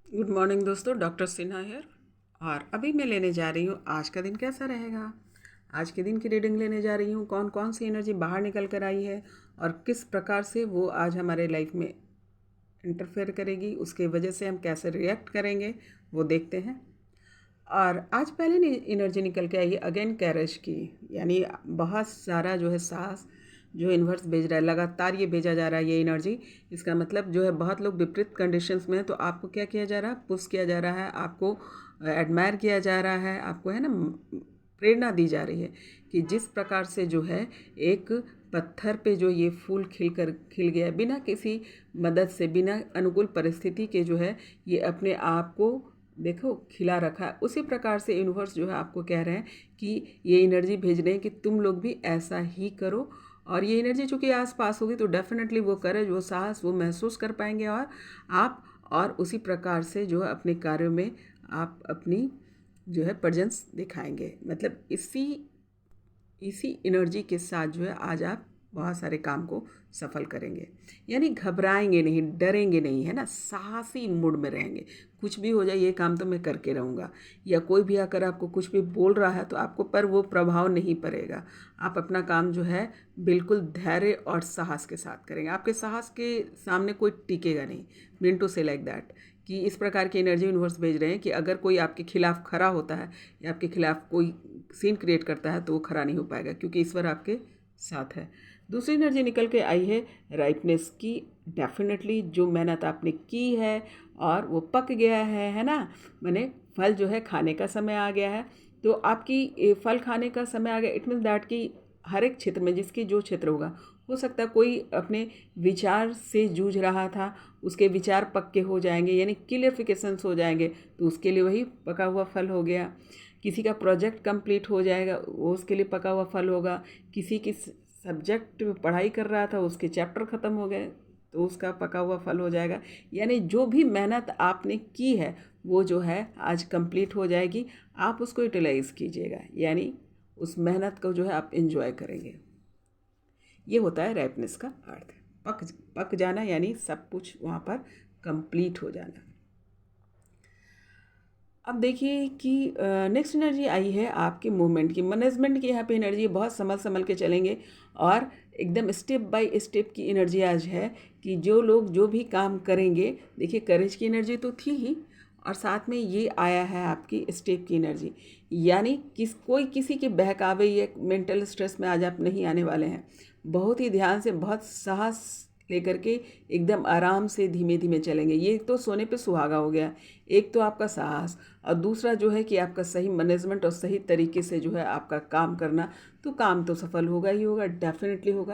Good morning दोस्तों, doctor Sinha here. और अभी मैं लेने जा रही हूँ आज का दिन कैसा रहेगा। आज के दिन की रीडिंग लेने जा रही हूँ, कौन कौन सी एनर्जी बाहर निकल कर आई है और किस प्रकार से वो आज हमारे लाइफ में इंटरफेयर करेगी, उसके वजह से हम कैसे रिएक्ट करेंगे वो देखते हैं। और आज पहले एनर्जी निकल के आई है अगेन कैरेज की, यानी बहुत सारा जो है साहस जो यूनिवर्स भेज रहा है, लगातार ये भेजा जा रहा है ये एनर्जी। इसका मतलब जो है बहुत लोग विपरीत कंडीशंस में हैं, तो आपको क्या किया जा रहा है, पुश किया जा रहा है, आपको एडमायर किया जा रहा है, आपको है ना प्रेरणा दी जा रही है कि जिस प्रकार से जो है एक पत्थर पे जो ये फूल खिल गया बिना किसी मदद से, बिना अनुकूल परिस्थिति के जो है ये अपने आप को देखो खिला रखा है। उसी प्रकार से यूनिवर्स जो है आपको कह रहे हैं कि ये एनर्जी भेज रहे हैं कि तुम लोग भी ऐसा ही करो। और ये एनर्जी चूँकि आस पास होगी तो डेफिनेटली वो करेज, वो साहस, वो महसूस कर पाएंगे और आप और उसी प्रकार से जो है अपने कार्यों में आप अपनी जो है प्रेजेंस दिखाएंगे। मतलब इसी एनर्जी के साथ जो है आज आप बहुत सारे काम को सफल करेंगे, यानी घबराएंगे नहीं, डरेंगे नहीं, है ना, साहसी मूड में रहेंगे। कुछ भी हो जाए ये काम तो मैं करके रहूँगा, या कोई भी आकर आपको कुछ भी बोल रहा है तो आपको पर वो प्रभाव नहीं पड़ेगा। आप अपना काम जो है बिल्कुल धैर्य और साहस के साथ करेंगे। आपके साहस के सामने कोई टिकेगा नहीं। मीन टू से लाइक दैट कि इस प्रकार की एनर्जी यूनिवर्स भेज रहे हैं कि अगर कोई आपके खिलाफ खड़ा होता है या आपके खिलाफ कोई सीन क्रिएट करता है तो वो खड़ा नहीं हो पाएगा, क्योंकि ईश्वर आपके साथ है। दूसरी एनर्जी निकल के आई है राइपनेस की। डेफिनेटली जो मेहनत आपने की है और वो पक गया है ना, मैंने फल जो है खाने का समय आ गया है। तो आपकी फल खाने का समय आ गया, इट मीन्स दैट कि हर एक क्षेत्र में जिसकी जो क्षेत्र होगा, हो सकता है कोई अपने विचार से जूझ रहा था, उसके विचार पक्के हो जाएंगे, यानी क्लियरिफिकेशंस हो जाएंगे, तो उसके लिए वही पका हुआ फल हो गया। किसी का प्रोजेक्ट कंप्लीट हो जाएगा, वो उसके लिए पका हुआ फल होगा। किसी की सब्जेक्ट पढ़ाई कर रहा था, उसके चैप्टर ख़त्म हो गए तो उसका पका हुआ फल हो जाएगा। यानी जो भी मेहनत आपने की है वो जो है आज कंप्लीट हो जाएगी। आप उसको यूटिलाइज़ कीजिएगा, यानी उस मेहनत को जो है आप एंजॉय करेंगे। ये होता है रैपनेस का अर्थ। पक पक जाना, यानी सब कुछ वहाँ पर कंप्लीट हो जाना। अब देखिए कि नेक्स्ट एनर्जी आई है आपकी मूवमेंट की, मैनेजमेंट की। यहाँ पे एनर्जी बहुत संभल संभल के चलेंगे और एकदम स्टेप बाय स्टेप की एनर्जी आज है कि जो लोग जो भी काम करेंगे, देखिए करेज की एनर्जी तो थी ही और साथ में ये आया है आपकी स्टेप की एनर्जी, यानी कोई किसी के बहकावे या मेंटल स्ट्रेस में आज आप नहीं आने वाले हैं। बहुत ही ध्यान से, बहुत साहस लेकर के एकदम आराम से धीमे धीमे चलेंगे। ये तो सोने पे सुहागा हो गया। एक तो आपका साहस और दूसरा जो है कि आपका सही मैनेजमेंट और सही तरीके से जो है आपका काम करना, तो काम तो सफल होगा ही होगा, डेफिनेटली होगा,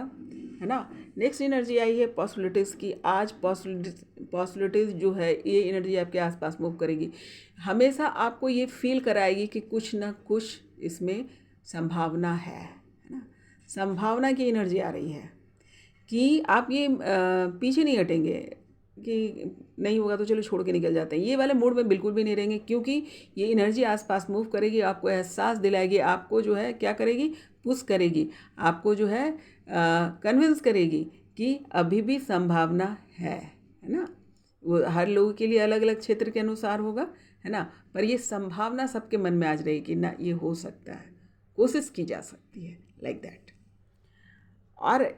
है ना। नेक्स्ट एनर्जी आई है पॉसिबिलिटीज़ की। आज पॉसिबिलिटीज़ जो है ये एनर्जी आपके आसपास मूव करेगी, हमेशा आपको ये फील कराएगी कि कुछ ना कुछ इसमें संभावना है ना। संभावना की एनर्जी आ रही है कि आप ये पीछे नहीं हटेंगे कि नहीं होगा तो चलो छोड़ के निकल जाते हैं, ये वाले मूड में बिल्कुल भी नहीं रहेंगे, क्योंकि ये एनर्जी आसपास मूव करेगी, आपको एहसास दिलाएगी, आपको जो है क्या करेगी, पुश करेगी, आपको जो है कन्विंस करेगी कि अभी भी संभावना है ना। वो हर लोगों के लिए अलग अलग क्षेत्र के अनुसार होगा, है ना, पर ये संभावना सबके मन में आज रहेगी कि ना ये हो सकता है, कोशिश की जा सकती है, लाइक दैट। और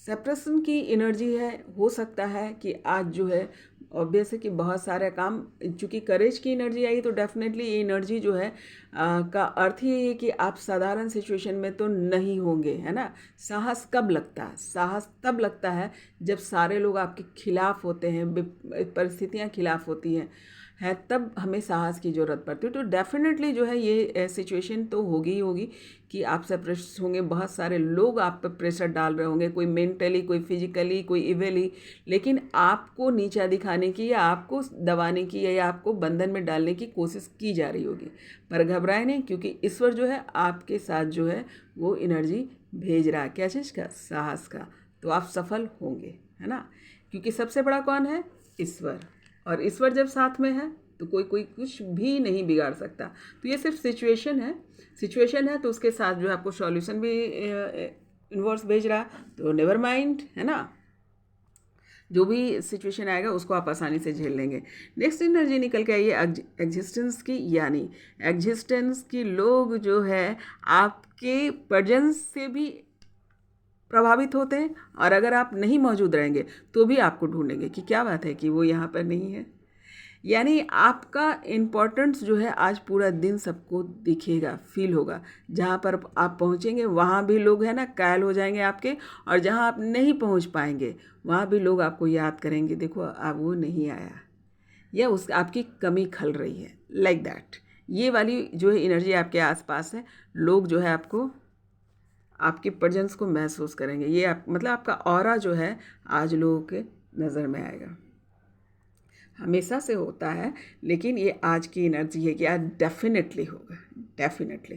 सेपरेशन की एनर्जी है, हो सकता है कि आज जो है ऑब्वियस है कि बहुत सारे काम, चूँकि करेज की एनर्जी आई तो डेफिनेटली ये एनर्जी जो है का अर्थ ही है कि आप साधारण सिचुएशन में तो नहीं होंगे, है ना। साहस कब लगता है, साहस तब लगता है जब सारे लोग आपके खिलाफ होते हैं, परिस्थितियाँ खिलाफ होती हैं, है तब हमें साहस की ज़रूरत पड़ती है। तो डेफिनेटली जो है ये सिचुएशन तो होगी ही होगी कि आप सेपरेट होंगे, बहुत सारे लोग आप पर प्रेशर डाल रहे होंगे, कोई मेंटली, कोई फिजिकली, कोई इवली, लेकिन आपको नीचा दिखाने की या आपको दबाने की या आपको बंधन में डालने की कोशिश की जा रही होगी। पर घबराए नहीं, क्योंकि ईश्वर जो है आपके साथ जो है वो एनर्जी भेज रहा है, क्या चीज़ का, साहस का। तो आप सफल होंगे, है ना, क्योंकि सबसे बड़ा कौन है, ईश्वर। और ईश्वर जब साथ में है तो कोई कोई कुछ भी नहीं बिगाड़ सकता। तो ये सिर्फ सिचुएशन है, तो उसके साथ जो है आपको सॉल्यूशन भी यूनिवर्स भेज रहा है, तो नेवर माइंड, है ना। जो भी सिचुएशन आएगा उसको आप आसानी से झेल लेंगे। नेक्स्ट एनर्जी निकल के आई है एग्जिस्टेंस की, यानी एग्जिस्टेंस की लोग जो है आपके प्रेजेंस से भी प्रभावित होते हैं, और अगर आप नहीं मौजूद रहेंगे तो भी आपको ढूंढेंगे कि क्या बात है कि वो यहाँ पर नहीं है। यानी आपका इम्पोर्टेंस जो है आज पूरा दिन सबको दिखेगा, फील होगा। जहाँ पर आप पहुँचेंगे वहाँ भी लोग हैं ना कायल हो जाएंगे आपके, और जहाँ आप नहीं पहुँच पाएंगे वहाँ भी लोग आपको याद करेंगे, देखो अब वो नहीं आया, या उस आपकी कमी खल रही है, लाइक दैट। ये वाली जो है एनर्जी आपके आसपास है। लोग जो है आपको, आपकी प्रेजेंस को महसूस करेंगे। ये आप मतलब आपका ऑरा जो है आज लोगों के नज़र में आएगा। हमेशा से होता है, लेकिन ये आज की एनर्जी है कि आज डेफिनेटली होगा, डेफिनेटली।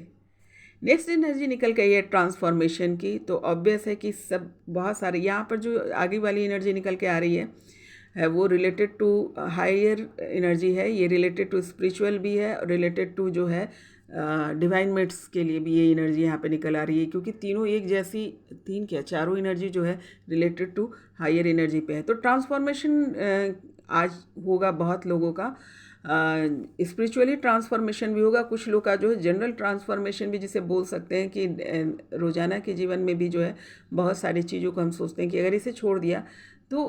नेक्स्ट एनर्जी निकल के ये ट्रांसफॉर्मेशन की, तो ऑब्वियस है कि सब बहुत सारे यहाँ पर जो आगे वाली एनर्जी निकल के आ रही है वो रिलेटेड टू हायर एनर्जी है, ये रिलेटेड टू स्पिरिचुअल भी है, और रिलेटेड टू जो है डिवाइन मेट्स के लिए भी ये एनर्जी यहाँ पे निकल आ रही है, क्योंकि तीनों एक जैसी, तीन क्या चारों एनर्जी जो है रिलेटेड टू हायर एनर्जी पे है। तो ट्रांसफॉर्मेशन आज होगा बहुत लोगों का, स्पिरिचुअली ट्रांसफॉर्मेशन भी होगा, कुछ लोग का जो है जनरल ट्रांसफॉर्मेशन भी जिसे बोल सकते हैं कि रोज़ाना के जीवन में भी जो है बहुत सारी चीज़ों को हम सोचते हैं कि अगर इसे छोड़ दिया तो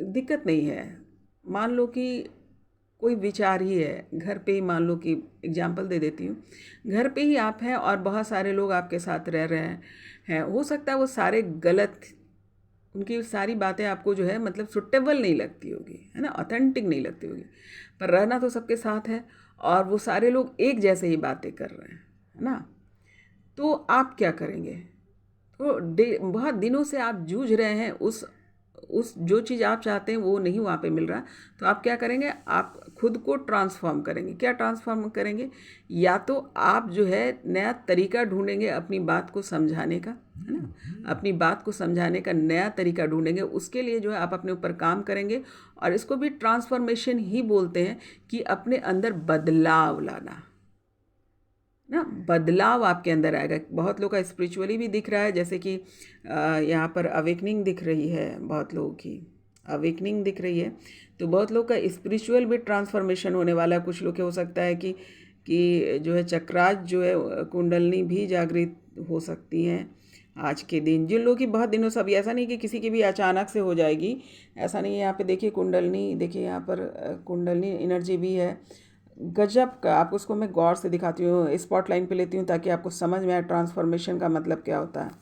दिक्कत नहीं है। मान लो कि कोई विचार ही है, घर पे ही मान लो कि एग्जाम्पल दे देती हूँ, घर पे ही आप हैं और बहुत सारे लोग आपके साथ रह रहे हैं, हो सकता है वो सारे गलत, उनकी सारी बातें आपको जो है मतलब सुटेबल नहीं लगती होगी, है ना, ऑथेंटिक नहीं लगती होगी, पर रहना तो सबके साथ है और वो सारे लोग एक जैसे ही बातें कर रहे हैं, है ना। तो आप क्या करेंगे? तो बहुत दिनों से आप जूझ रहे हैं, उस जो चीज़ आप चाहते हैं वो नहीं वहाँ पे मिल रहा, तो आप क्या करेंगे? आप खुद को ट्रांसफॉर्म करेंगे। क्या ट्रांसफॉर्म करेंगे? या तो आप जो है नया तरीका ढूंढेंगे अपनी बात को समझाने का, है ना, अपनी बात को समझाने का नया तरीका ढूंढेंगे। उसके लिए जो है आप अपने ऊपर काम करेंगे, और इसको भी ट्रांसफॉर्मेशन ही बोलते हैं कि अपने अंदर बदलाव लाना ना, बदलाव आपके अंदर आएगा। बहुत लोग का स्पिरिचुअली भी दिख रहा है, जैसे कि यहाँ पर अवेकनिंग दिख रही है, बहुत लोगों की अवेकनिंग दिख रही है, तो बहुत लोग का स्पिरिचुअल भी ट्रांसफॉर्मेशन होने वाला है। कुछ लोग हो सकता है कि जो है चक्राज जो है कुंडलनी भी जागृत हो सकती हैं आज के दिन। जिन लोगों की बहुत दिनों से, अभी ऐसा नहीं कि किसी की भी अचानक से हो जाएगी, ऐसा नहीं है। यहाँ पे देखिए कुंडलनी, देखिए यहाँ पर कुंडलनी एनर्जी भी है, गजब का। आपको उसको मैं गौर से दिखाती हूँ, स्पॉट लाइन पे लेती हूँ ताकि आपको समझ में आए ट्रांसफॉर्मेशन का मतलब क्या होता है।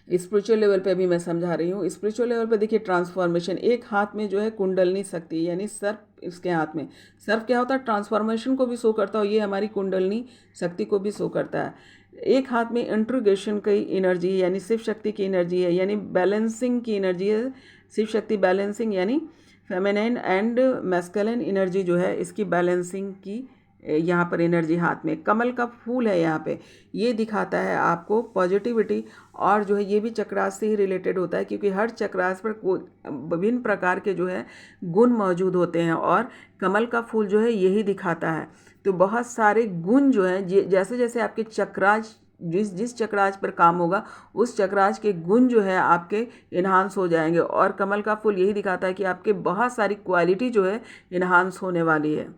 स्पिरिचुअल लेवल पे भी मैं समझा रही हूँ। स्पिरिचुअल लेवल पे देखिए ट्रांसफॉर्मेशन, एक हाथ में जो है कुंडलनी शक्ति यानी सर्प, इसके हाथ में सर्प क्या होता है? ट्रांसफॉर्मेशन को भी शो करता है, ये हमारी कुंडलनी शक्ति को भी शो करता है। एक हाथ में इंट्रीगेशन की एनर्जी यानी शिव शक्ति की एनर्जी है, यानी बैलेंसिंग की एनर्जी है। शिव शक्ति बैलेंसिंग यानी फेमिनाइन एंड मैस्कुलिन एनर्जी जो है इसकी बैलेंसिंग की यहाँ पर एनर्जी हाथ में। कमल का फूल है यहाँ पे, ये दिखाता है आपको पॉजिटिविटी, और जो है ये भी चक्रास से ही रिलेटेड होता है, क्योंकि हर चक्रास पर विभिन्न प्रकार के जो है गुण मौजूद होते हैं, और कमल का फूल जो है यही दिखाता है। तो बहुत सारे गुण जो हैं, जैसे जैसे आपके चक्रास, जिस चक्राज पर काम होगा उस चक्राज के गुण जो है आपके इन्हांस हो जाएंगे, और कमल का फूल यही दिखाता है कि आपके बहुत सारी क्वालिटी जो है इन्हांस होने वाली है।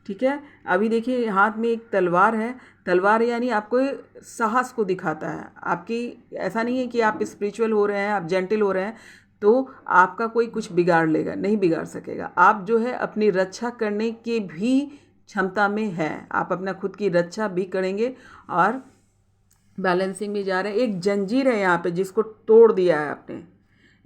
ठीक है, अभी देखिए हाथ में एक तलवार है, तलवार यानी आपको साहस को दिखाता है। आपकी ऐसा नहीं है कि आप स्पिरिचुअल हो रहे हैं, आप जेंटल हो रहे हैं तो आपका कोई कुछ बिगाड़ लेगा, नहीं बिगाड़ सकेगा। आप जो है अपनी रक्षा करने की भी क्षमता में है, आप अपना खुद की रक्षा भी करेंगे, और बैलेंसिंग भी जा रहे हैं। एक जंजीर है यहाँ पे जिसको तोड़ दिया है आपने,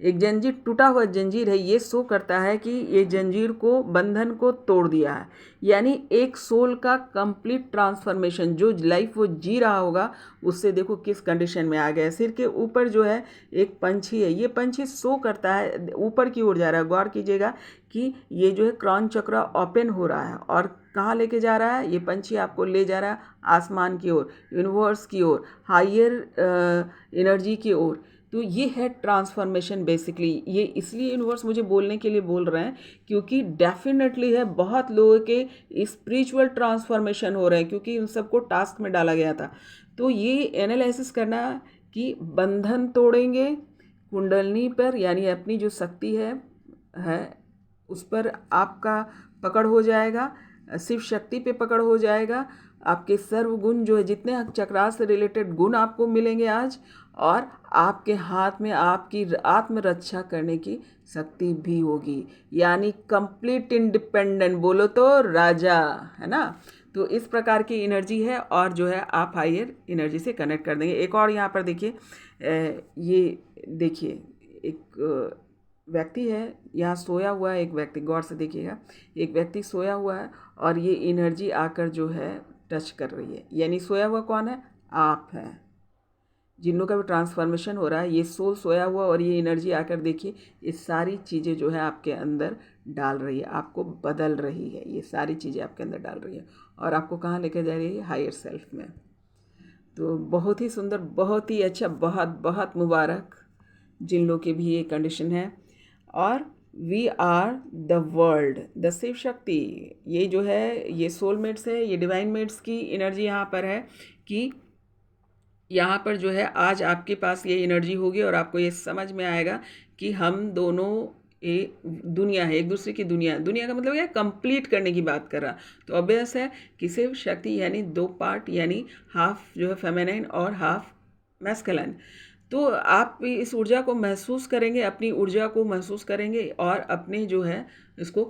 एक जंजीर, टूटा हुआ जंजीर है, ये शो करता है कि ये जंजीर को, बंधन को तोड़ दिया है। यानी एक सोल का कंप्लीट ट्रांसफॉर्मेशन, जो लाइफ वो जी रहा होगा उससे देखो किस कंडीशन में आ गया। सिर के ऊपर जो है एक पंछी है, ये पंछी शो करता है ऊपर की ओर जा रहा है। गौर कीजिएगा कि ये जो है क्रॉन चक्र ओपन हो रहा है, और कहाँ लेके जा रहा है? ये पंछी आपको ले जा रहा है आसमान की ओर, यूनिवर्स की ओर, हायर एनर्जी की ओर। तो ये है ट्रांसफॉर्मेशन बेसिकली। ये इसलिए यूनिवर्स मुझे बोलने के लिए बोल रहे हैं क्योंकि डेफिनेटली है, बहुत लोगों के स्पिरिचुअल ट्रांसफॉर्मेशन हो रहे हैं, क्योंकि उन सबको टास्क में डाला गया था। तो ये एनालिसिस करना कि बंधन तोड़ेंगे, कुंडलनी पर यानी अपनी जो शक्ति है उस पर आपका पकड़ हो जाएगा, शिव शक्ति पे पकड़ हो जाएगा। आपके सर्व गुण जो है, जितने चक्रास से रिलेटेड गुण आपको मिलेंगे आज, और आपके हाथ में आपकी आत्मरक्षा करने की शक्ति भी होगी, यानी कंप्लीट इंडिपेंडेंट, बोलो तो राजा, है ना। तो इस प्रकार की एनर्जी है, और जो है आप हायर एनर्जी से कनेक्ट कर देंगे। एक और यहाँ पर देखिए, ये देखिए एक व्यक्ति है यहाँ सोया हुआ है, एक व्यक्ति, गौर से देखिएगा, एक व्यक्ति सोया हुआ है और ये एनर्जी आकर जो है टच कर रही है, यानी सोया हुआ कौन है? आप हैं। जिन लोगों का भी ट्रांसफॉर्मेशन हो रहा है, ये सोल सोया हुआ और ये एनर्जी आकर देखिए ये सारी चीज़ें जो है आपके अंदर डाल रही है, आपको बदल रही है, ये सारी चीज़ें आपके अंदर डाल रही है और आपको कहाँ लेकर जा रही है? हायर सेल्फ में। तो बहुत ही सुंदर, बहुत ही अच्छा, बहुत बहुत मुबारक जिन लोगों की भी ये कंडीशन है। और we are the world, the Shiva Shakti, ये जो है ये सोलमेट्स है, ये डिवाइन मेट्स की एनर्जी यहाँ पर है कि यहाँ पर जो है आज आपके पास ये एनर्जी होगी और आपको ये समझ में आएगा कि हम दोनों दुनिया है, एक दूसरे की दुनिया। दुनिया का मतलब क्या है? कंप्लीट करने की बात कर रहा। तो ऑब्वियस है कि शिव शक्ति यानी दो पार्ट, यानी हाफ जो है फेमिनाइन और हाफ मैस्कुलिन। तो आप इस ऊर्जा को महसूस करेंगे, अपनी ऊर्जा को महसूस करेंगे और अपने जो है इसको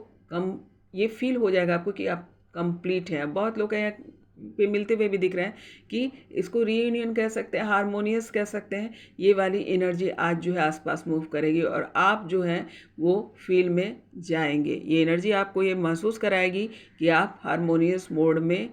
ये फील हो जाएगा आपको कि आप कंप्लीट हैं। बहुत लोग यहाँ पे मिलते हुए भी दिख रहे हैं कि इसको रीयूनियन कह सकते हैं, हारमोनियस कह सकते हैं। ये वाली एनर्जी आज जो है आसपास मूव करेगी और आप जो है वो फील में जाएंगे। ये एनर्जी आपको ये महसूस कराएगी कि आप हारमोनियस मोड में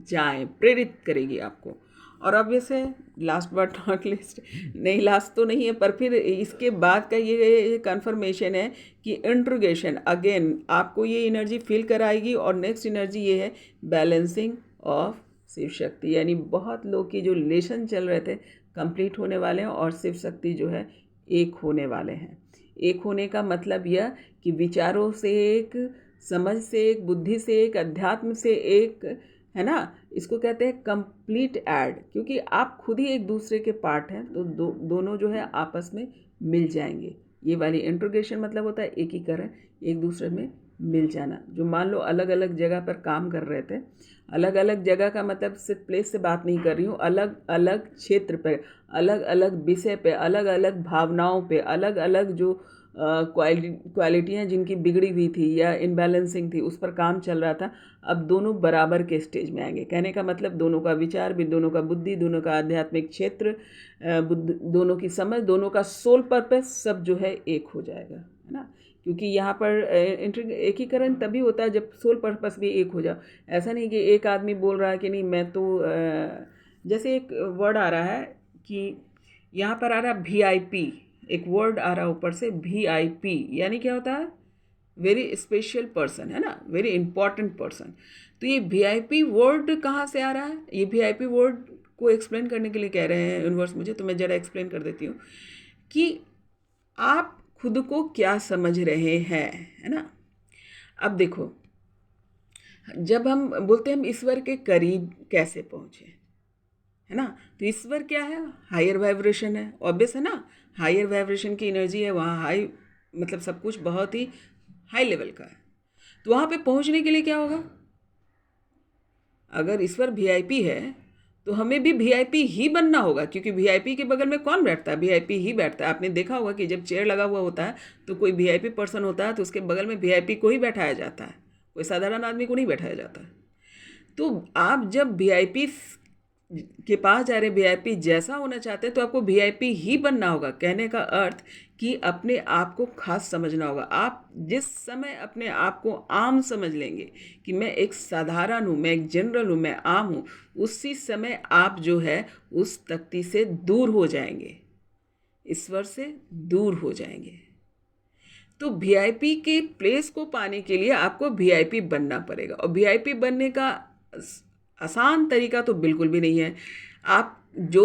जाएं, प्रेरित करेगी आपको। और अब वैसे लास्ट बट नॉट लिस्ट, नहीं लास्ट तो नहीं है, पर फिर इसके बाद का ये कंफर्मेशन है कि इंट्रोगेशन अगेन आपको ये एनर्जी फील कराएगी। और नेक्स्ट एनर्जी ये है बैलेंसिंग ऑफ शिव शक्ति, यानी बहुत लोग की जो रिलेशन चल रहे थे कंप्लीट होने वाले हैं और शिव शक्ति जो है एक होने वाले हैं। एक होने का मतलब यह कि विचारों से एक, समझ से एक, बुद्धि से एक, अध्यात्म से एक, है ना। इसको कहते हैं कंप्लीट ऐड, क्योंकि आप खुद ही एक दूसरे के पार्ट हैं, तो दोनों जो है आपस में मिल जाएंगे। ये वाली इंट्रोगेशन मतलब होता है एकीकरण, एक दूसरे में मिल जाना। जो मान लो अलग अलग जगह पर काम कर रहे थे, अलग अलग जगह का मतलब सिर्फ प्लेस से बात नहीं कर रही हूँ, अलग अलग क्षेत्र पर, अलग अलग विषय पे, अलग अलग भावनाओं पे, अलग अलग जो क्वालिटियाँ जिनकी बिगड़ी हुई थी या इनबैलेंसिंग थी, उस पर काम चल रहा था। अब दोनों बराबर के स्टेज में आएंगे। कहने का मतलब दोनों का विचार भी, दोनों का बुद्धि, दोनों का आध्यात्मिक क्षेत्र, दोनों की समझ, दोनों का सोल पर्पस सब जो है एक हो जाएगा, है ना। क्योंकि यहाँ पर एकीकरण तभी होता है जब सोल पर्पस भी एक हो जाए। ऐसा नहीं कि एक आदमी बोल रहा है कि नहीं मैं तो जैसे एक वर्ड आ रहा है कि यहाँ पर आ रहा है VIP, एक वर्ड आ रहा है ऊपर से VIP, यानी क्या होता है? वेरी स्पेशल पर्सन, है ना, वेरी इंपॉर्टेंट पर्सन। तो ये VIP वर्ड कहाँ से आ रहा है? ये VIP वर्ड को एक्सप्लेन करने के लिए कह रहे हैं यूनिवर्स मुझे, तो मैं ज़रा एक्सप्लेन कर देती हूँ कि आप खुद को क्या समझ रहे हैं, है ना। अब देखो, जब हम बोलते हैं हम ईश्वर के करीब कैसे पहुँचे, है ना, तो ईश्वर क्या है? हायर वाइब्रेशन है, ऑब्वियस है ना। हायर वाइब्रेशन की एनर्जी है, वहाँ हाई मतलब सब कुछ बहुत ही हाई लेवल का है। तो वहाँ पे पहुँचने के लिए क्या होगा? अगर ईश्वर VIP है तो हमें भी VIP ही बनना होगा, क्योंकि VIP के बगल में कौन बैठता है? VIP ही बैठता है। आपने देखा होगा कि जब चेयर लगा हुआ होता है तो कोई VIP पर्सन होता है तो उसके बगल में VIP को ही बैठाया जाता है, कोई साधारण आदमी को नहीं बैठाया जाता है। तो आप जब VIP के पास जा रहे, VIP जैसा होना चाहते हैं, तो आपको VIP ही बनना होगा। कहने का अर्थ कि अपने आप को खास समझना होगा। आप जिस समय अपने आप को आम समझ लेंगे कि मैं एक साधारण हूँ, मैं एक जनरल हूँ, मैं आम हूँ, उसी समय आप जो है उस तख्ती से दूर हो जाएंगे, ईश्वर से दूर हो जाएंगे। तो VIP के प्लेस को पाने के लिए आपको VIP बनना पड़ेगा, और VIP बनने का आसान तरीका तो बिल्कुल भी नहीं है। आप जो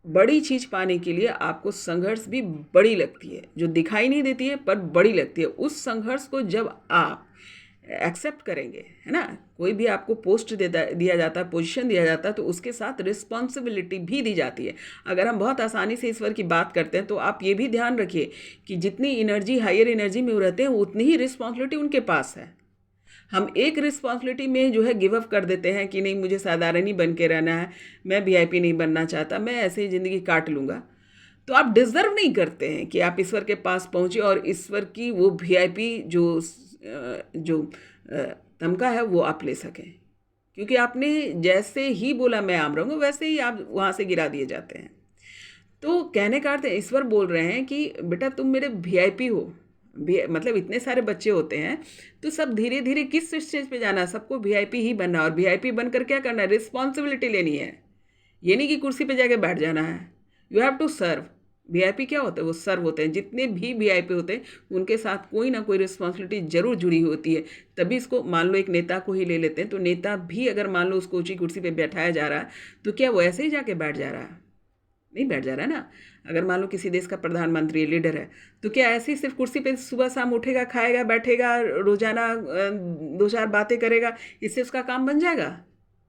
बड़ी चीज़ पाने के लिए आपको संघर्ष भी बड़ी लगती है, जो दिखाई नहीं देती है पर बड़ी लगती है। उस संघर्ष को जब आप एक्सेप्ट करेंगे, है ना। कोई भी आपको पोस्ट दिया जाता है, पोजीशन दिया जाता है, तो उसके साथ रिस्पॉन्सिबिलिटी भी दी जाती है। अगर हम बहुत आसानी से ईश्वर की बात करते हैं तो आप ये भी ध्यान रखिए कि जितनी एनर्जी हायर एनर्जी में वो रहते हैं उतनी ही रिस्पॉन्सिबिलिटी उनके पास है। हम एक रिस्पॉन्सिबिलिटी में जो है गिव अप कर देते हैं कि नहीं, मुझे साधारण ही बन के रहना है, मैं वीआईपी नहीं बनना चाहता, मैं ऐसे ही ज़िंदगी काट लूँगा। तो आप डिज़र्व नहीं करते हैं कि आप ईश्वर के पास पहुँचे और ईश्वर की वो वीआईपी जो तमगा है वो आप ले सकें, क्योंकि आपने जैसे ही बोला मैं आम रहूँगा वैसे ही आप वहाँ से गिरा दिए जाते हैं। तो कहने का अर्थ है, ईश्वर बोल रहे हैं कि बेटा तुम मेरे वीआईपी हो। मतलब इतने सारे बच्चे होते हैं तो सब धीरे धीरे किस स्टेज पे जाना है, सबको वीआईपी ही बनना है। और वीआईपी बनकर क्या करना है, रिस्पॉन्सिबिलिटी लेनी है। ये नहीं कि कुर्सी पे जाके बैठ जाना है, you have to serve. VIP क्या होता है, वो सर्व होते हैं। जितने भी वीआईपी होते हैं उनके साथ कोई ना कोई रिस्पॉन्सिबिलिटी जरूर जुड़ी होती है। तभी इसको, मान लो एक नेता को ही ले लेते हैं, तो नेता भी अगर मान लो उसको ऊँची कुर्सी पे बैठाया जा रहा है तो क्या वो ऐसे ही जाके बैठ जा रहा है? नहीं बैठ जा रहा है ना। अगर मान लो किसी देश का प्रधानमंत्री लीडर है तो क्या ऐसे ही सिर्फ कुर्सी पे सुबह शाम उठेगा, खाएगा, बैठेगा, रोजाना दो चार बातें करेगा, इससे उसका काम बन जाएगा?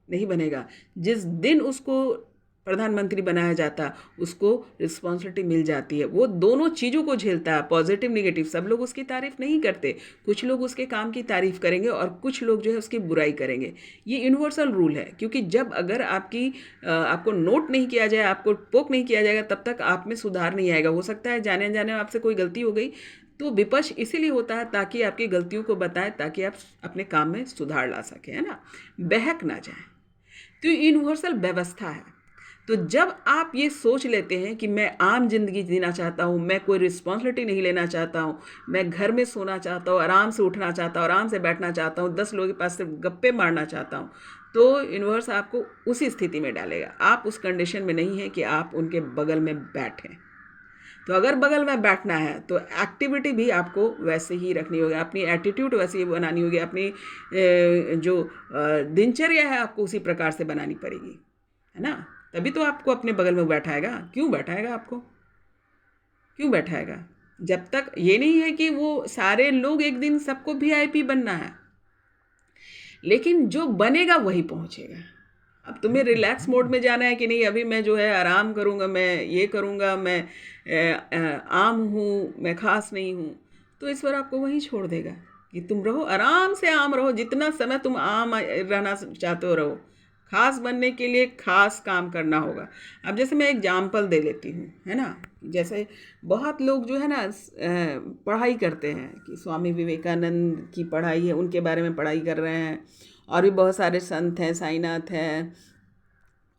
नहीं बनेगा। जिस दिन उसको प्रधानमंत्री बनाया जाता उसको रिस्पॉन्सिबिलिटी मिल जाती है, वो दोनों चीज़ों को झेलता है, पॉजिटिव निगेटिव। सब लोग उसकी तारीफ नहीं करते, कुछ लोग उसके काम की तारीफ करेंगे और कुछ लोग जो है उसकी बुराई करेंगे। ये यूनिवर्सल रूल है, क्योंकि जब अगर आपको नोट नहीं किया जाए, आपको पोक नहीं किया जाएगा, तब तक आप में सुधार नहीं आएगा। हो सकता है जाने अनजाने में आपसे कोई गलती हो गई, तो विपक्ष इसीलिए होता है ताकि आपकी गलतियों को बताए, ताकि आप अपने काम में सुधार ला सकें, है ना, बहक ना जाए। तो ये यूनिवर्सल व्यवस्था है। तो जब आप ये सोच लेते हैं कि मैं आम जिंदगी जीना चाहता हूँ, मैं कोई रिस्पॉन्सिबिलिटी नहीं लेना चाहता हूँ, मैं घर में सोना चाहता हूँ, आराम से उठना चाहता हूँ, आराम से बैठना चाहता हूँ, 10 लोगों के पास सिर्फ गप्पे मारना चाहता हूँ, तो यूनिवर्स आपको उसी स्थिति में डालेगा। आप उस कंडीशन में नहीं हैं कि आप उनके बगल में बैठें। तो अगर बगल में बैठना है तो एक्टिविटी भी आपको वैसे ही रखनी होगी, अपनी एटीट्यूड वैसे ही बनानी होगी, अपनी जो दिनचर्या है आपको उसी प्रकार से बनानी पड़ेगी, है ना। तभी तो आपको अपने बगल में बैठाएगा। क्यों बैठाएगा आपको? क्यों बैठाएगा? जब तक ये नहीं है कि वो सारे लोग एक दिन सबको वीआईपी बनना है, लेकिन जो बनेगा वही पहुंचेगा। अब तुम्हें रिलैक्स मोड में जाना है कि नहीं, अभी मैं जो है आराम करूँगा, मैं ये करूँगा, मैं आम हूँ, मैं खास नहीं हूँ, तो ईश्वर आपको वहीं छोड़ देगा कि तुम रहो आराम से, आम रहो, जितना समय तुम आम रहना चाहते हो रहो। खास बनने के लिए खास काम करना होगा। अब जैसे मैं एग्जाम्पल दे लेती हूँ, है ना। जैसे बहुत लोग जो है ना पढ़ाई करते हैं कि स्वामी विवेकानंद की पढ़ाई है, उनके बारे में पढ़ाई कर रहे हैं, और भी बहुत सारे संत हैं, साईनाथ हैं,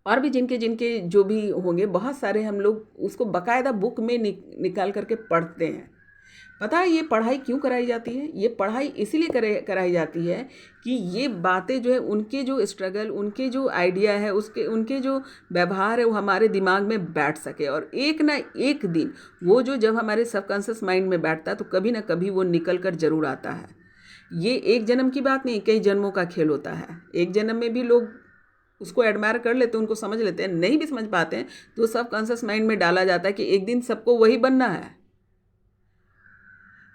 और भी जिनके जिनके जो भी होंगे, बहुत सारे हम लोग उसको बाकायदा बुक में निकाल करके पढ़ते हैं। पता है ये पढ़ाई क्यों कराई जाती है? ये पढ़ाई इसीलिए कराई जाती है कि ये बातें जो है, उनके जो स्ट्रगल, उनके जो आइडिया है, उनके जो व्यवहार है, वो हमारे दिमाग में बैठ सके। और एक ना एक दिन वो जो जब हमारे सबकॉन्शियस माइंड में बैठता है तो कभी ना कभी वो निकल कर ज़रूर आता है। ये एक जन्म की बात नहीं, कई जन्मों का खेल होता है। एक जन्म में भी लोग उसको एडमायर कर लेते हैं, उनको समझ लेते हैं, नहीं भी समझ पाते हैं तो सबकॉन्शियस माइंड में डाला जाता है कि एक दिन सबको वही बनना है।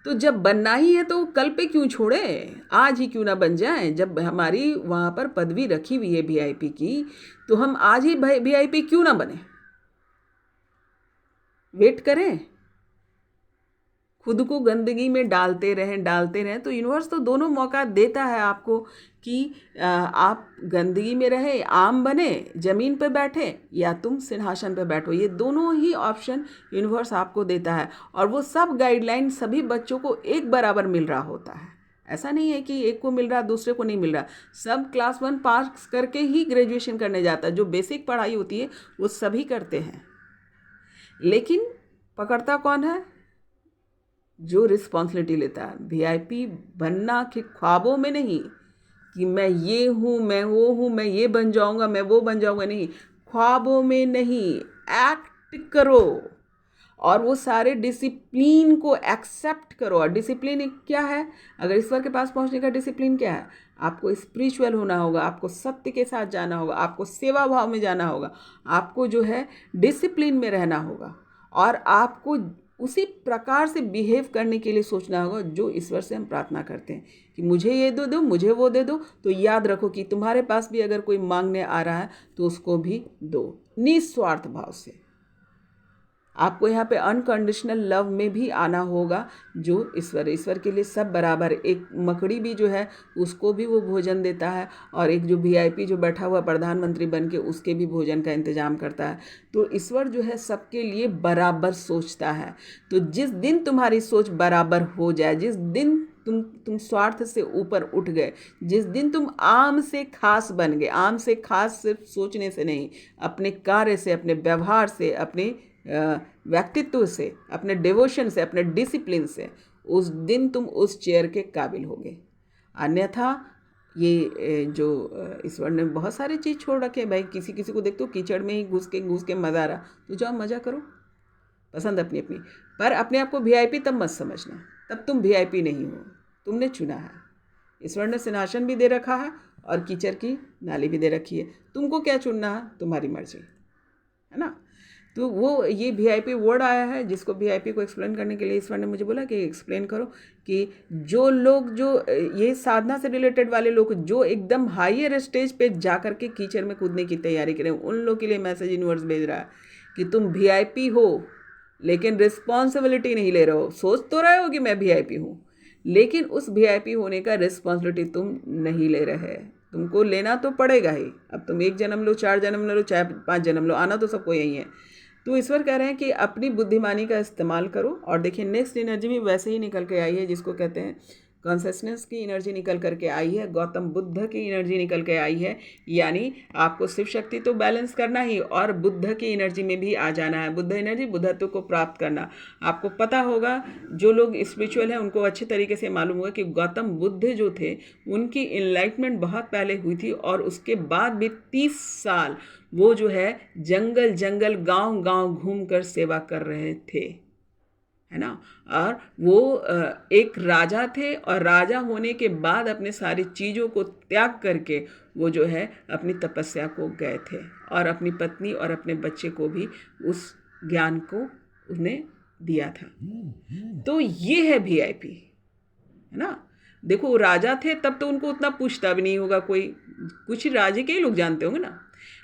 तो जब बनना ही है तो कल पे क्यों छोड़े, आज ही क्यों ना बन जाए। जब हमारी वहाँ पर पदवी रखी हुई है वीआईपी की, तो हम आज ही वीआईपी क्यों ना बने। वेट करें, खुद को गंदगी में डालते रहें तो यूनिवर्स तो दोनों मौका देता है आपको कि आप गंदगी में रहें, आम बने, ज़मीन पर बैठे, या तुम सिंहासन पर बैठो। ये दोनों ही ऑप्शन यूनिवर्स आपको देता है, और वो सब गाइडलाइन सभी बच्चों को एक बराबर मिल रहा होता है। ऐसा नहीं है कि एक को मिल रहा दूसरे को नहीं मिल रहा। सब क्लास 1 पास करके ही ग्रेजुएशन करने जाता है। जो बेसिक पढ़ाई होती है वो सभी करते हैं, लेकिन पकड़ता कौन है? जो रिस्पॉन्सिबिलिटी लेता है। वीआईपी बनना कि ख्वाबों में नहीं कि मैं ये हूँ, मैं वो हूँ, मैं ये बन जाऊँगा, मैं वो बन जाऊँगा, नहीं, ख्वाबों में नहीं, एक्ट करो और वो सारे डिसिप्लिन को एक्सेप्ट करो। और डिसिप्लिन क्या है? अगर ईश्वर के पास पहुँचने का डिसिप्लिन क्या है? आपको स्पिरिचुअल होना होगा, आपको सत्य के साथ जाना होगा, आपको सेवा भाव में जाना होगा, आपको जो है डिसिप्लिन में रहना होगा, और आपको उसी प्रकार से बिहेव करने के लिए सोचना होगा जो ईश्वर से हम प्रार्थना करते हैं कि मुझे ये दे दो, मुझे वो दे दो। तो याद रखो कि तुम्हारे पास भी अगर कोई मांगने आ रहा है तो उसको भी दो, निस्वार्थ भाव से। आपको यहाँ पे अनकंडीशनल लव में भी आना होगा। जो ईश्वर के लिए सब बराबर। एक मकड़ी भी जो है उसको भी वो भोजन देता है, और एक जो वीआईपी जो बैठा हुआ प्रधानमंत्री बन के उसके भी भोजन का इंतजाम करता है। तो ईश्वर जो है सबके लिए बराबर सोचता है। तो जिस दिन तुम्हारी सोच बराबर हो जाए, जिस दिन तुम स्वार्थ से ऊपर उठ गए, जिस दिन तुम आम से खास बन गए, आम से खास सिर्फ सोचने से नहीं, अपने कार्य से, अपने व्यवहार से, अपने व्यक्तित्व से, अपने डिवोशन से, अपने डिसिप्लिन से, उस दिन तुम उस चेयर के काबिल होगे। अन्यथा ये जो ईश्वर ने बहुत सारी चीज़ छोड़ रखे हैं भाई। किसी किसी को देखते हो कीचड़ में ही घुस के मज़ा आ रहा, तो जाओ मज़ा करो, पसंद अपनी अपनी। पर अपने आप को वीआईपी तब मत समझना, तब तुम वीआईपी नहीं हो, तुमने चुना है। ईश्वर ने सिंहासन भी दे रखा है और कीचड़ की नाली भी दे रखी है, तुमको क्या चुनना है, तुम्हारी मर्जी है ना। तो वो ये वीआईपी वर्ड आया है, जिसको वीआईपी को एक्सप्लेन करने के लिए ईश्वर ने मुझे बोला कि एक्सप्लेन करो कि जो लोग, जो ये साधना से रिलेटेड वाले लोग जो एकदम हायर स्टेज पे जा कर के कीचड़ में कूदने की तैयारी करें, उन लोग के लिए मैसेज यूनिवर्स भेज रहा है कि तुम वीआईपी हो लेकिन रिस्पॉन्सिबिलिटी नहीं ले रहे हो। सोच तो रहे हो कि मैं वीआईपी हूँ, लेकिन उस वीआईपी होने का रिस्पॉन्सिबिलिटी तुम नहीं ले रहे। तुमको लेना तो पड़ेगा ही। अब तुम 1 जन्म लो, 4 जन्म लो, चाहे 5 जन्म लो, आना तो सबको यही है। तो ईश्वर कह रहे हैं कि अपनी बुद्धिमानी का इस्तेमाल करो। और देखिए नेक्स्ट एनर्जी भी वैसे ही निकल के आई है, जिसको कहते हैं कॉन्शसनेस की एनर्जी निकल करके आई है, गौतम बुद्ध की एनर्जी निकल के आई है। यानी आपको शिव शक्ति तो बैलेंस करना ही, और बुद्ध की एनर्जी में भी आ जाना है। बुद्ध एनर्जी, बुद्धत्व को प्राप्त करना। आपको पता होगा, जो लोग स्पिरिचुअल हैं उनको अच्छे तरीके से मालूम होगा कि गौतम बुद्ध जो थे उनकी इनलाइटमेंट बहुत पहले हुई थी, और उसके बाद भी 30 साल वो जो है जंगल जंगल गांव गांव घूम कर सेवा कर रहे थे, है ना। और वो एक राजा थे, और राजा होने के बाद अपने सारी चीज़ों को त्याग करके वो जो है अपनी तपस्या को गए थे, और अपनी पत्नी और अपने बच्चे को भी उस ज्ञान को उन्हें दिया था। तो ये है वीआईपी, है ना। देखो राजा थे तब तो उनको उतना पूछता भी नहीं होगा कोई, कुछ राजे के ही लोग जानते होंगे ना।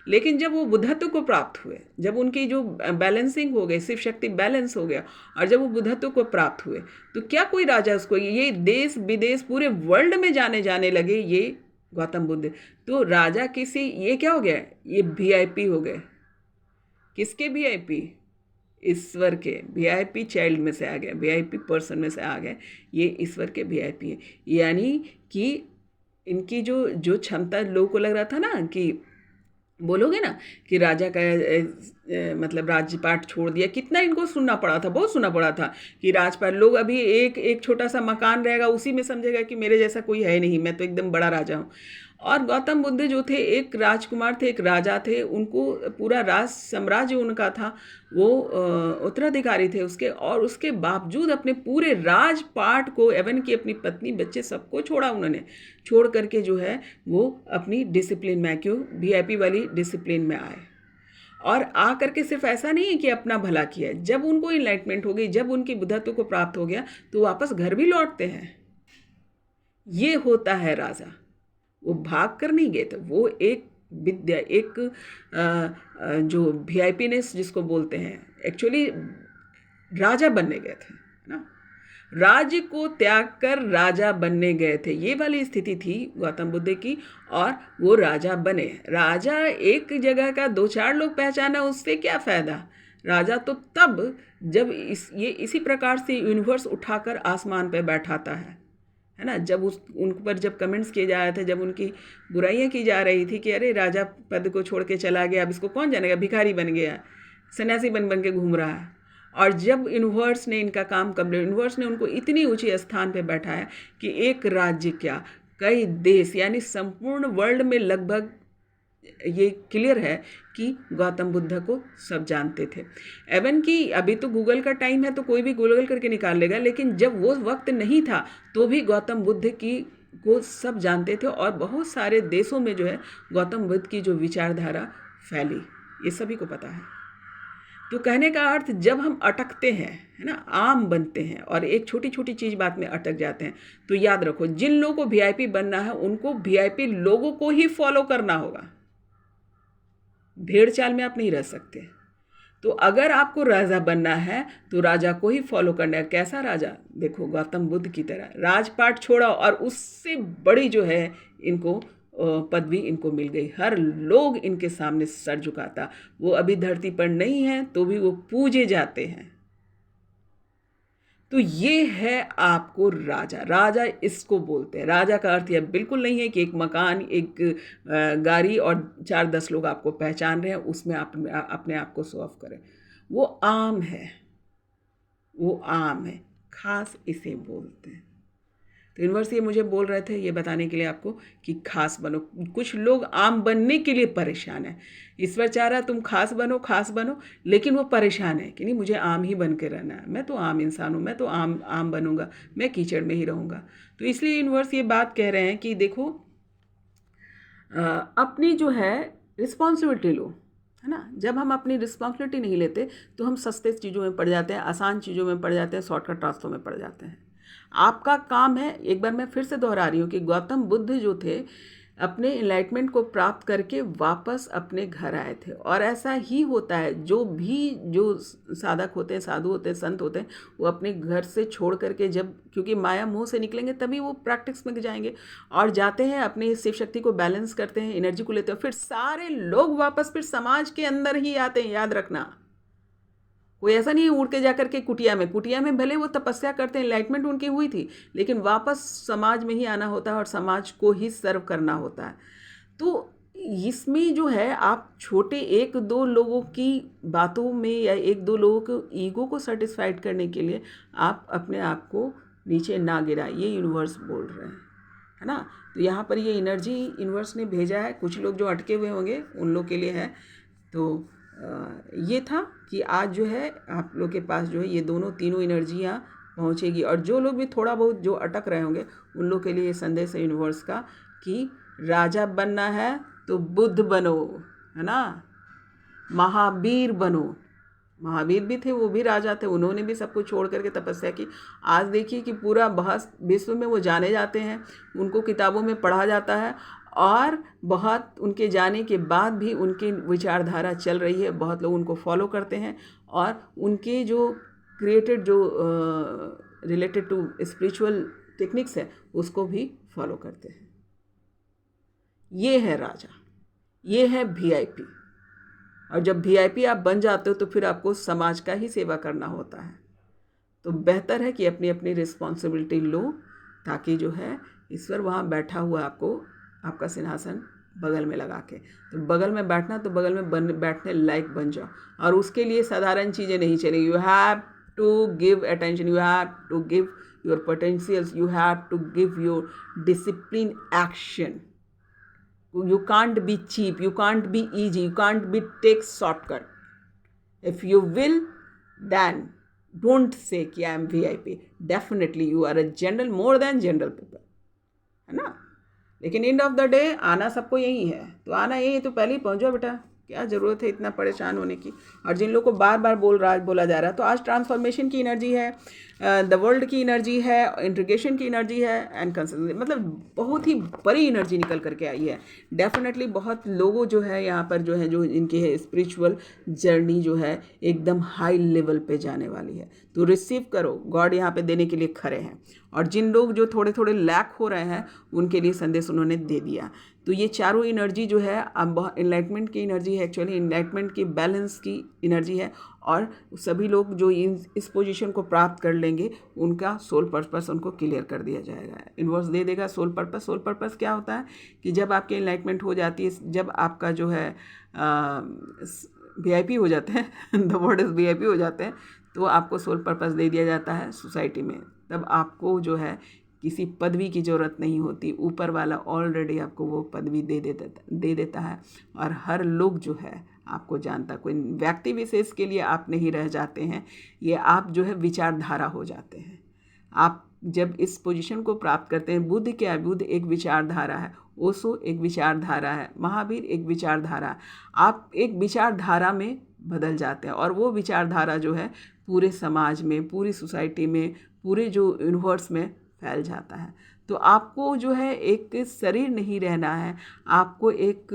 लेकिन जब वो बुद्धत्व को प्राप्त हुए, जब उनकी जो बैलेंसिंग हो गई, शिव शक्ति बैलेंस हो गया, और जब वो बुद्धत्व को प्राप्त हुए, तो क्या कोई राजा उसको, ये देश विदेश पूरे वर्ल्ड में जाने लगे ये गौतम बुद्ध। तो राजा किसी, ये क्या हो गया, ये वीआईपी हो गए। किसके वीआईपी? ईश्वर के वीआईपी चाइल्ड में से आ गए, वीआईपी पर्सन में से आ गए, ये ईश्वर के वीआईपी है। यानी कि इनकी जो क्षमता, लोगों को लग रहा था ना कि बोलोगे ना कि राजा का मतलब राज्यपाट छोड़ दिया, कितना इनको सुनना पड़ा था, बहुत सुनना पड़ा था कि राजपाट, लोग अभी एक छोटा सा मकान रहेगा उसी में समझेगा कि मेरे जैसा कोई है नहीं, मैं तो एकदम बड़ा राजा हूँ। और गौतम बुद्ध जो थे एक राजकुमार थे, एक राजा थे, उनको पूरा राज साम्राज्य उनका था, वो उत्तराधिकारी थे उसके, और उसके बावजूद अपने पूरे राजपाट को, एवन की अपनी पत्नी बच्चे सबको छोड़ा उन्होंने, छोड़ करके जो है वो अपनी डिसिप्लिन में, क्यों वीआईपी वाली डिसिप्लिन में आए। और आ करके सिर्फ ऐसा नहीं है कि अपना भला किया, जब उनको इनलाइटमेंट हो गई, जब उनकी बुद्धत्व को प्राप्त हो गया, तो वापस घर भी लौटते हैं। ये होता है राजा। वो भाग कर नहीं गए थे, वो एक विद्या, एक जो वीआईपीनेस जिसको बोलते हैं, एक्चुअली राजा बनने गए थे ना, राज्य को त्याग कर राजा बनने गए थे। ये वाली स्थिति थी गौतम बुद्ध की, और वो राजा बने। राजा एक जगह का 2-4 लोग पहचाना, उससे क्या फ़ायदा। राजा तो तब जब ये इसी प्रकार से यूनिवर्स उठाकर आसमान पे बैठाता है ना। जब उन पर जब कमेंट्स किए जा रहे थे, जब उनकी बुराइयां की जा रही थी कि अरे राजा पद को छोड़ के चला गया, अब इसको कौन जानेगा, भिखारी बन गया, सन्यासी बन के घूम रहा है। और जब यूनिवर्स ने इनका काम कंप्लीट, यूनिवर्स ने उनको इतनी ऊंची स्थान पे बैठाया कि एक राज्य क्या, कई देश, यानी संपूर्ण वर्ल्ड में लगभग ये क्लियर है कि गौतम बुद्ध को सब जानते थे। एवन कि अभी तो गूगल का टाइम है तो कोई भी गूगल करके निकाल लेगा, लेकिन जब वो वक्त नहीं था तो भी गौतम बुद्ध की को सब जानते थे, और बहुत सारे देशों में जो है गौतम बुद्ध की जो विचारधारा फैली, ये सभी को पता है। तो कहने का अर्थ, जब हम अटकते हैं, है ना, आम बनते हैं और एक छोटी छोटी चीज़ बात में अटक जाते हैं, तो याद रखो, जिन लोगों को वीआईपी बनना है उनको वीआईपी लोगों को ही फॉलो करना होगा। भेड़ चाल में आप नहीं रह सकते। तो अगर आपको राजा बनना है तो राजा को ही फॉलो करना है। कैसा राजा? देखो, गौतम बुद्ध की तरह राजपाट छोड़ा और उससे बड़ी जो है इनको पदवी इनको मिल गई। हर लोग इनके सामने सर झुकाता। वो अभी धरती पर नहीं है तो भी वो पूजे जाते हैं। तो ये है आपको राजा। राजा इसको बोलते हैं। राजा का अर्थ यह बिल्कुल नहीं है कि एक मकान, एक गाड़ी और 4-10 लोग आपको पहचान रहे हैं, उसमें आप अपने आप को शो ऑफ करें। वो आम है, वो आम है, खास इसे बोलते हैं। तो यूनिवर्स ये मुझे बोल रहे थे ये बताने के लिए आपको कि खास बनो। कुछ लोग आम बनने के लिए परेशान है। ईश्वर चाह रहा है तुम खास बनो, खास बनो, लेकिन वो परेशान है कि नहीं, मुझे आम ही बन के रहना है, मैं तो आम इंसान हूँ, मैं तो आम बनूंगा, मैं कीचड़ में ही रहूँगा। तो इसलिए यूनिवर्स ये बात कह रहे हैं कि देखो, अपनी जो है रिस्पॉन्सिबिलिटी लो, है ना। जब हम अपनी रिस्पॉन्सिबिलिटी नहीं लेते तो हम सस्ते चीज़ों में पड़ जाते हैं, आसान चीज़ों में पड़ जाते हैं, शॉर्टकट रास्तों में पड़ जाते हैं। आपका काम है, एक बार मैं फिर से दोहरा रही हूँ कि गौतम बुद्ध जो थे अपने एनलाइटमेंट को प्राप्त करके वापस अपने घर आए थे। और ऐसा ही होता है, जो साधक होते हैं, साधु होते हैं, संत होते हैं, वो अपने घर से छोड़ करके जब, क्योंकि माया मोह से निकलेंगे तभी वो प्रैक्टिस में जाएंगे और जाते हैं, अपनी शिव शक्ति को बैलेंस करते हैं, एनर्जी को लेते हैं, फिर सारे लोग वापस फिर समाज के अंदर ही आते हैं। याद रखना, कोई ऐसा नहीं उड़ के जाकर के कुटिया में भले वो तपस्या करते हैं, एनलाइटमेंट उनकी हुई थी, लेकिन वापस समाज में ही आना होता है और समाज को ही सर्व करना होता है। तो इसमें जो है, आप छोटे 1-2 लोगों की बातों में या 1-2 लोगों को ईगो को सेटिस्फाइड करने के लिए आप अपने आप को नीचे ना गिराएं, ये यूनिवर्स बोल रहे हैं, है ना। तो यहाँ पर ये एनर्जी यूनिवर्स ने भेजा है। कुछ लोग जो अटके हुए होंगे उन लोग के लिए है। तो ये था कि आज जो है आप लोग के पास जो है ये तीनों एनर्जियाँ पहुँचेगी। और जो लोग भी थोड़ा बहुत जो अटक रहे होंगे उन लोग के लिए ये संदेश है यूनिवर्स का कि राजा बनना है तो बुद्ध बनो, है ना, महावीर बनो। महावीर भी थे, वो भी राजा थे, उन्होंने भी सब कुछ छोड़ करके तपस्या की। आज देखिए कि पूरा विश्व में वो जाने जाते हैं, उनको किताबों में पढ़ा जाता है और बहुत उनके जाने के बाद भी उनकी विचारधारा चल रही है। बहुत लोग उनको फॉलो करते हैं और उनके जो क्रिएटेड जो रिलेटेड टू स्पिरिचुअल टेक्निक्स है उसको भी फॉलो करते हैं। ये है राजा, ये है वीआईपी। और जब वीआईपी आप बन जाते हो तो फिर आपको समाज का ही सेवा करना होता है। तो बेहतर है कि अपनी अपनी रिस्पॉन्सिबिलिटी लो, ताकि जो है ईश्वर वहाँ बैठा हुआ आपको आपका सिंहासन बगल में लगा के, तो बगल में बैठना, तो बगल में बैठने लायक बन जाओ। और उसके लिए साधारण चीज़ें नहीं चलेगी। You have to give attention, you have to give your potentials, you have to give your discipline action. You can't be cheap, you can't be easy, you can't be take shortcut. If you will, then don't say कि I am VIP. Definitely you are a general, more than general people, है ना। लेकिन end of the day आना सबको यही है, तो आना यही है तो पहले ही पहुँचो बेटा, क्या ज़रूरत है इतना परेशान होने की। और जिन लोगों को बार बार बोला जा रहा है, तो आज ट्रांसफॉर्मेशन की एनर्जी है, द वर्ल्ड की एनर्जी है, इंटीग्रेशन की एनर्जी है एंड कंसिस्टेंसी, मतलब बहुत ही बड़ी एनर्जी निकल करके आई है। डेफिनेटली बहुत लोगों जो है यहाँ पर जो है, जो इनकी है स्पिरिचुअल जर्नी जो है एकदम हाई लेवल पे जाने वाली है। तो रिसीव करो, गॉड यहाँ पे देने के लिए खड़े हैं। और जिन लोग जो थोड़े थोड़े लैक हो रहे हैं उनके लिए संदेश उन्होंने दे दिया। तो ये चारों एनर्जी जो है अब एनलाइटमेंट की एनर्जी है, एक्चुअली एनलाइटमेंट की बैलेंस की एनर्जी है। और सभी लोग जो इस पोजीशन को प्राप्त कर लेंगे उनका सोल पर्पस उनको क्लियर कर दिया जाएगा, यूनिवर्स दे देगा सोल पर्पस। सोल पर्पस क्या होता है कि जब आपकी एनलाइटमेंट हो जाती है, जब आपका जो है VIP हो जाते हैं द वर्ड इज़ VIP हो जाते हैं, तो आपको सोल पर्पस दे दिया जाता है सोसाइटी में। तब आपको जो है किसी पदवी की ज़रूरत नहीं होती, ऊपर वाला ऑलरेडी आपको वो पदवी दे देता है। और हर लोग जो है आपको जानता, कोई व्यक्ति विशेष के लिए आप नहीं रह जाते हैं, ये आप जो है विचारधारा हो जाते हैं। आप जब इस पोजीशन को प्राप्त करते हैं, बुद्ध क्या है, बुद्ध एक विचारधारा है, ओशो एक विचारधारा है, महावीर एक विचारधारा। आप एक विचारधारा में बदल जाते हैं और वो विचारधारा जो है पूरे समाज में, पूरी सोसाइटी में, पूरे जो यूनिवर्स में फैल जाता है। तो आपको जो है एक शरीर नहीं रहना है, आपको एक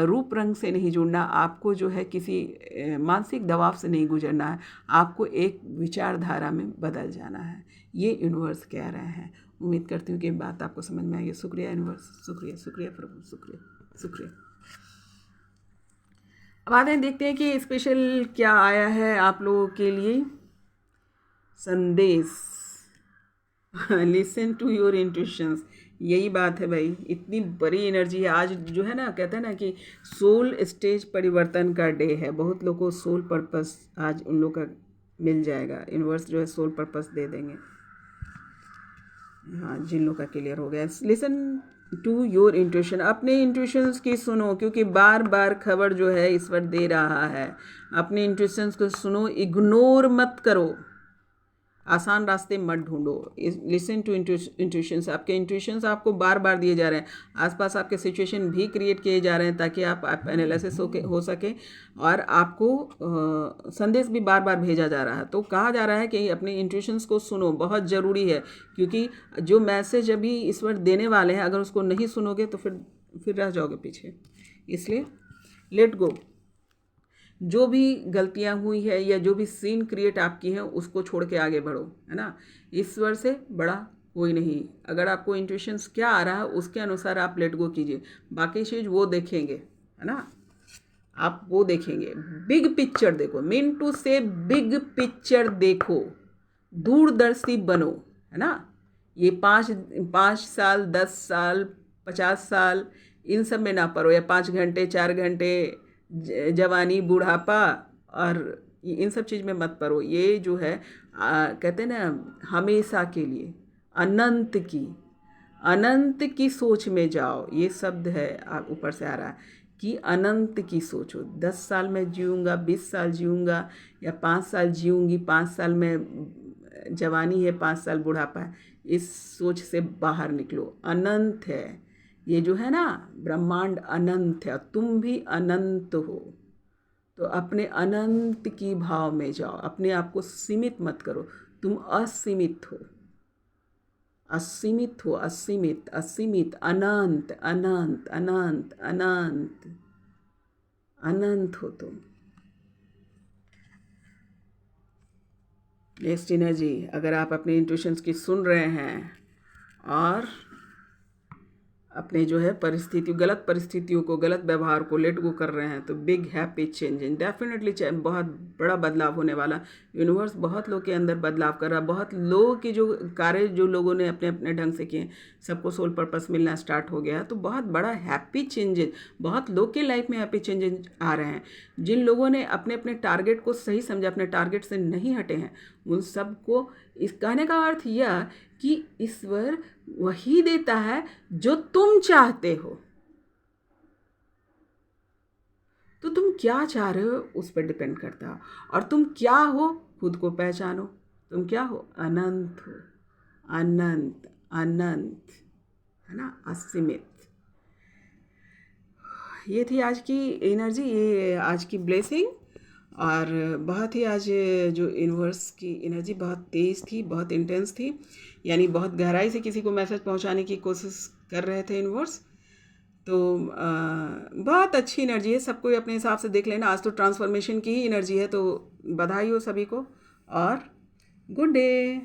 रूप रंग से नहीं जुड़ना, आपको जो है किसी मानसिक दबाव से नहीं गुजरना है, आपको एक विचारधारा में बदल जाना है। ये यूनिवर्स कह रहे हैं। उम्मीद करती हूँ कि बात आपको समझ में आएगी। शुक्रिया यूनिवर्स, शुक्रिया, शुक्रिया प्रभु, शुक्रिया, शुक्रिया। अब आते हैं, देखते हैं कि स्पेशल क्या आया है आप लोगों के लिए संदेश। Listen to your intuitions. यही बात है भाई, इतनी बड़ी एनर्जी है आज। जो है ना, कहते हैं ना कि सोल स्टेज परिवर्तन का डे है। बहुत लोगों को सोल पर्पस आज उन लोग का मिल जाएगा। यूनिवर्स जो है सोल पर्पस दे देंगे। हाँ, जिन लोग का क्लियर हो गया। लिसन टू योर इंट्यूशन, अपने इंट्यूशंस की सुनो, क्योंकि बार बार खबर जो है ईश्वर दे रहा है। अपने इंट्यूशंस को सुनो, इग्नोर मत करो, आसान रास्ते मत ढूंढो। लिसन टू इंट्यूशंस, आपके इंट्यूशंस आपको बार बार दिए जा रहे हैं। आसपास आपके सिचुएशन भी क्रिएट किए जा रहे हैं ताकि आप एनालिसिस हो सके, और आपको संदेश भी बार बार भेजा जा रहा है। तो कहा जा रहा है कि अपने इंट्यूशंस को सुनो, बहुत ज़रूरी है, क्योंकि जो मैसेज अभी ईश्वर देने वाले हैं, अगर उसको नहीं सुनोगे तो फिर रह जाओगे पीछे। इसलिए लेट गो। जो भी गलतियां हुई है या जो भी सीन क्रिएट आपकी है उसको छोड़ के आगे बढ़ो, है ना। ईश्वर से बड़ा कोई नहीं। अगर आपको इंट्यूशंस क्या आ रहा है उसके अनुसार आप लेट गो कीजिए। बाकी चीज़ वो देखेंगे, है ना, आप वो देखेंगे। बिग पिक्चर देखो, मीन टू से बिग पिक्चर देखो, दूरदर्शी बनो, है ना। ये 5 साल 10 साल 50 साल इन सब में ना पड़ो, या 5 घंटे 4 घंटे जवानी बुढ़ापा और इन सब चीज़ में मत पड़ो। ये जो है कहते हैं ना, हमेशा के लिए अनंत की सोच में जाओ। ये शब्द है ऊपर से आ रहा है कि अनंत की सोचो। 10 साल में जीऊँगा, 20 साल जीऊँगा, या 5 साल जीऊँगी, 5 साल में जवानी है, 5 साल बुढ़ापा है, इस सोच से बाहर निकलो। अनंत है ये जो है ना, ब्रह्मांड अनंत है, तुम भी अनंत हो। तो अपने अनंत की भाव में जाओ, अपने आप को सीमित मत करो। तुम असीमित हो, असीमित हो, असीमित असीमित, अनंत अनंत अनंत अनंत अनंत हो तुम। नेक्स्ट एनर्जी, अगर आप अपने इंट्यूशंस की सुन रहे हैं और अपने जो है गलत परिस्थितियों को, गलत व्यवहार को लेट गो कर रहे हैं, तो बिग हैप्पी चेंजिंग डेफिनेटली बहुत बड़ा बदलाव होने वाला। यूनिवर्स बहुत लोग के अंदर बदलाव कर रहा है। बहुत लोगों की जो कार्य जो लोगों ने अपने अपने ढंग से किए, सबको सोल पर्पस मिलना स्टार्ट हो गया। तो बहुत बड़ा हैप्पी चेंजेस, बहुत लोग के लाइफ में हैप्पी चेंजेस आ रहे हैं। जिन लोगों ने अपने अपने टारगेट को सही समझा, अपने टारगेट से नहीं हटे हैं, उन सबको इस कहने का अर्थ यह कि ईश्वर वही देता है जो तुम चाहते हो। तो तुम क्या चाह रहे हो उस पर डिपेंड करता है। और तुम क्या हो खुद को पहचानो। तुम क्या हो? अनंत हो, अनंत अनंत, है ना, असीमित। ये थी आज की एनर्जी, ये आज की ब्लेसिंग। और बहुत ही आज जो यूनिवर्स की एनर्जी बहुत तेज़ थी, बहुत इंटेंस थी, यानी बहुत गहराई से किसी को मैसेज पहुंचाने की कोशिश कर रहे थे यूनिवर्स। तो बहुत अच्छी एनर्जी है। सबको अपने हिसाब से देख लेना। आज तो ट्रांसफॉर्मेशन की ही एनर्जी है, तो बधाई हो सभी को और गुड डे।